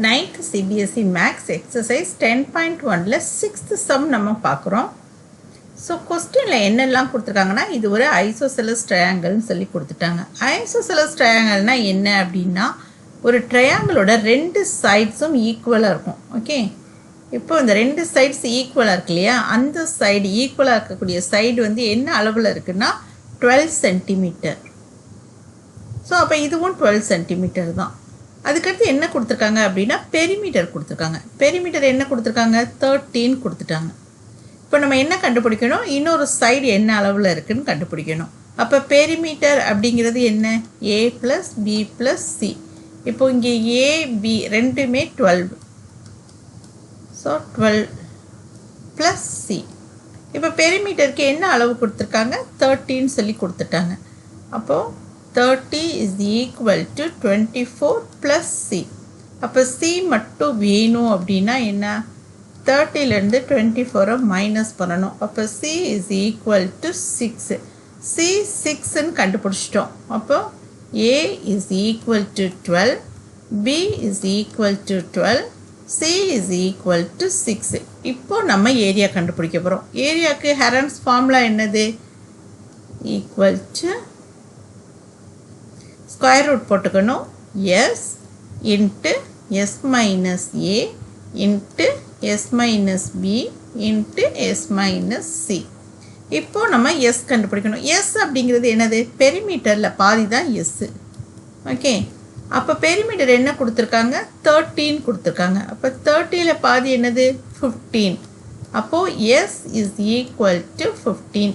9th CBSE Max exercise 10.1ல 6th sum நம்ம பார்க்குறோம். So கொஸ்டினில் என்னெல்லாம் கொடுத்துருக்காங்கன்னா இது ஒரு ஐசோசெலஸ் ட்ரையாங்கிள்னு சொல்லி கொடுத்துட்டாங்க. ஐசோசெலஸ் ட்ரையாங்கிள்னா என்ன அப்படின்னா ஒரு ட்ரையாங்கிளோட ரெண்டு சைட்ஸும் ஈக்குவலாக இருக்கும். ஓகே, இப்போ இந்த ரெண்டு சைட்ஸ் ஈக்குவலாக இருக்கு இல்லையா, அந்த சைடு ஈக்குவலாக இருக்கக்கூடிய சைடு வந்து என்ன அளவில் இருக்குன்னா 12 சென்டிமீட்டர். ஸோ அப்போ இதுவும் 12 சென்டிமீட்டர் தான். அதுக்கடுத்து என்ன கொடுத்துருக்காங்க அப்படின்னா பெரிமீட்டர் கொடுத்துருக்காங்க. பெரிமீட்டர் என்ன கொடுத்துருக்காங்க 13 கொடுத்துட்டாங்க. இப்போ நம்ம என்ன கண்டுபிடிக்கணும், இன்னொரு சைடு என்ன அளவில் இருக்குதுன்னு கண்டுபிடிக்கணும். அப்போ பெரிமீட்டர் அப்படிங்கிறது என்ன a + b + c. இப்போ இங்கே a b ரெண்டுமே 12. So 12 + c. இப்போ பெரிமீட்டருக்கு என்ன அளவு கொடுத்துருக்காங்க 13 சொல்லி கொடுத்துட்டாங்க. அப்போது 30 is equal to 24 plus c. அப்போ c மட்டும் வேணும் அப்படின்னா என்ன 30லேருந்து 24 மைனஸ் பண்ணணும். அப்போ c is equal to 6. c 6ன்னு கண்டுபிடிச்சிட்டோம். அப்போ a is equal to 12, b is equal to 12, c is equal to 6. இப்போ நம்ம ஏரியா கண்டுபிடிக்க போகிறோம். ஏரியாவுக்கு ஹெரன்ஸ் ஃபார்முலா என்னது, ஈக்குவல் டு ஸ்கொயர் ரூட் போட்டுக்கணும், s into s minus a into s minus b into s minus c. இப்போது நம்ம s கண்டுபிடிக்கணும். s அப்படிங்கிறது என்னது பெரிமீட்டரில் பாதி தான் s. ஓகே, அப்போ பெரிமீட்டர் என்ன கொடுத்துருக்காங்க 13 கொடுத்துருக்காங்க. அப்போ 30ல் பாதி என்னது 15. அப்போது s is equal to 15.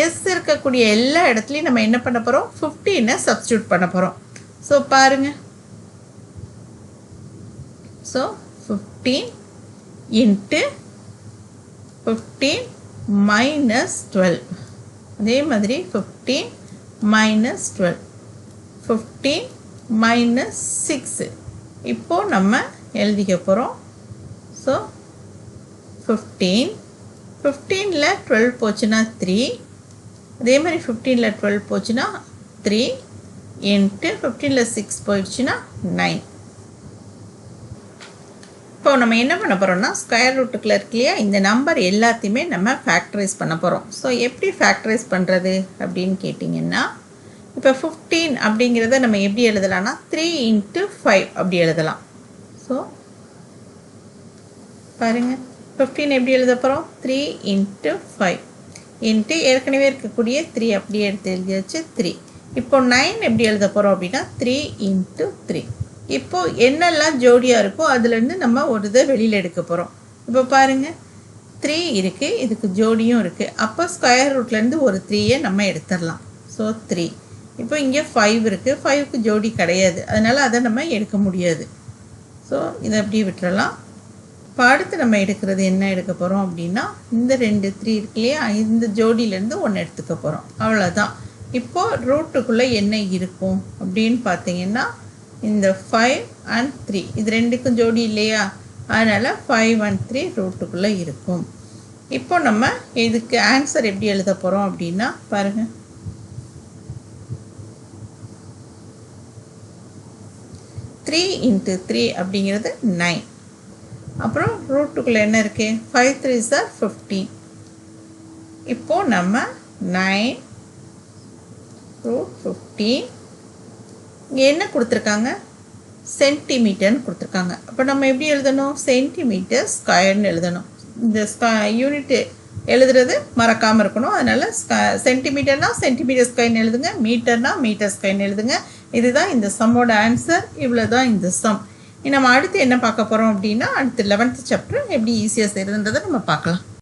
S இருக்கக்கூடிய எல்லா இடத்துலையும் நம்ம என்ன பண்ண போகிறோம் 15 சப்ஸ்டியூட் பண்ண போகிறோம். ஸோ பாருங்கள், ஸோ 15 இன்ட்டு 15 மைனஸ் 12. அதே மாதிரி 15 மைனஸ் 12, 15 மைனஸ் 6. இப்போது நம்ம எழுதிக்க போகிறோம். ஸோ 15ல் 12 போச்சுன்னா 3, அதே மாதிரி 15ல் 12 போச்சுன்னா 3 இன்ட்டு 15ல் 6 போயிடுச்சுன்னா 9. இப்போ நம்ம என்ன பண்ண போகிறோம்னா ஸ்கொயர் ரூட்டுக்குள்ளே இருக்கு இல்லையா, இந்த நம்பர் எல்லாத்தையுமே நம்ம ஃபேக்டரைஸ் பண்ண போகிறோம். ஸோ எப்படி ஃபேக்டரைஸ் பண்ணுறது அப்படின்னு கேட்டிங்கன்னா, இப்போ 15 அப்படிங்கிறத நம்ம எப்படி எழுதலாம்னா 3 இன்ட்டு 5 அப்படி எழுதலாம். ஸோ பாருங்கள், 15 எப்படி எழுத போகிறோம் 3 இன்ட்டு 5 இன்ட்டு ஏற்கனவே இருக்கக்கூடிய 3 அப்படியே எடுத்து எழுதியாச்சு 3. இப்போ 9 எப்படி எழுத போகிறோம் அப்படின்னா 3 இன்ட்டு 3. இப்போது என்னெல்லாம் ஜோடியாக இருக்கோ அதுலேருந்து நம்ம ஒரு இதை வெளியில் எடுக்க போகிறோம். இப்போ பாருங்கள் 3 இருக்குது, இதுக்கு ஜோடியும் இருக்குது. அப்போ ஸ்கொயர் ரூட்லேருந்து ஒரு 3யை நம்ம எடுத்துடலாம். ஸோ 3. இப்போ இங்கே 5 இருக்குது, 5க்கு ஜோடி கிடையாது, அதனால் அதை நம்ம எடுக்க முடியாது. ஸோ இதை அப்படியே விட்டுறலாம். இப்போ அடுத்து நம்ம எடுக்கிறது என்ன எடுக்க போகிறோம் அப்படின்னா இந்த 2 3 இருக்கு இல்லையா, இந்த ஜோடியிலேருந்து ஒன்று எடுத்துக்க போகிறோம். அவ்வளோதான். இப்போது ரூட்டுக்குள்ளே என்ன இருக்கும் அப்படின்னு பார்த்தீங்கன்னா இந்த 5 and 3 இது ரெண்டுக்கும் ஜோடி இல்லையா, அதனால் 5 and 3 ரூட்டுக்குள்ளே இருக்கும். இப்போ நம்ம இதுக்கு ஆன்சர் எப்படி எழுத போகிறோம் அப்படின்னா பாருங்கள், 3 இன்ட்டு 3 அப்படிங்கிறது 9. அப்புறம் ரூட்டுக்குள்ளே என்ன இருக்குது 5 3s are 15. இப்போது நம்ம 9 ரூட் 15 இங்கே என்ன கொடுத்துருக்காங்க சென்டிமீட்டர்னு கொடுத்துருக்காங்க. அப்போ நம்ம எப்படி எழுதணும் சென்டிமீட்டர் ஸ்கொயர்னு எழுதணும். இந்த யூனிட்டு எழுதுறது மறக்காமல் இருக்கணும். அதனால் சென்டிமீட்டர்னால் சென்டிமீட்டர் ஸ்கொயர்னு எழுதுங்க, மீட்டர்னால் மீட்டர் ஸ்கொயர்னு எழுதுங்க. இதுதான் இந்த சம்மோட ஆன்சர். இவ்வளோ தான் இந்த சம். நம்ம அடுத்து என்ன பார்க்க போகிறோம் அப்படின்னா அடுத்து 11th சாப்டர் எப்படி ஈஸியாக செய்கிறதுன்றதை நம்ம பார்க்கலாம்.